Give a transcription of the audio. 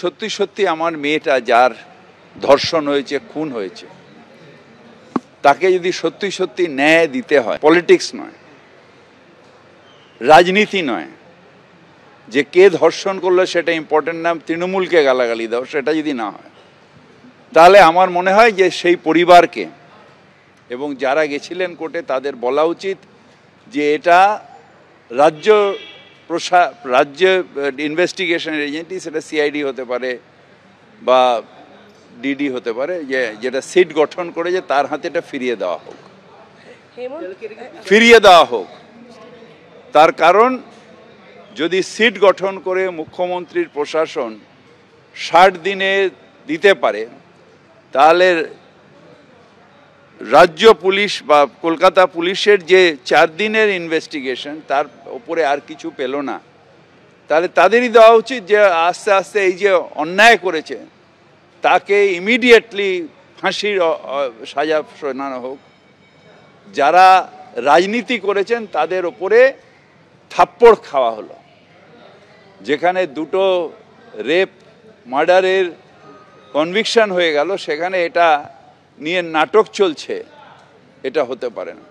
সত্যি সত্যি আমার মেয়েটা যার ধর্ষণ হয়েছে, খুন হয়েছে, তাকে যদি সত্যি সত্যি ন্যায় দিতে হয়, পলিটিক্স নয়, রাজনীতি নয়, যে কে ধর্ষণ করলো সেটা ইম্পর্টেন্ট না, তৃণমূলকে গালাগালি দাও, সেটা যদি না হয়, তাহলে আমার মনে হয় যে সেই পরিবারকে এবং যারা গেছিলেন কোর্টে তাদের বলা উচিত যে এটা রাজ্য ইনভেস্টিগেশন এজেন্সি, সেটা সিআইডি হতে পারে বা ডিডি হতে পারে, যেটা সিট গঠন করে যে তার হাতে এটা ফিরিয়ে দেওয়া হোক। তার কারণ যদি সিট গঠন করে মুখ্যমন্ত্রীর প্রশাসন 60 দিনে দিতে পারে, তাহলে রাজ্য পুলিশ বা কলকাতা পুলিশের যে 4 দিনের ইনভেস্টিগেশন, তার উপরে আর কিছু পেল না, তাহলে তাদেরই দেওয়া উচিত যে আস্তে আস্তে এই যে অন্যায় করেছে তাকে ইমিডিয়েটলি ফাঁসির সাজা শোনানো হোক। যারা রাজনীতি করেছেন তাদের ওপরে থাপ্পড় খাওয়া হলো, যেখানে 2টো রেপ মার্ডারের কনভিকশন হয়ে গেল, সেখানে এটা নিয়ে নাটক চলছে, এটা হতে পারে না।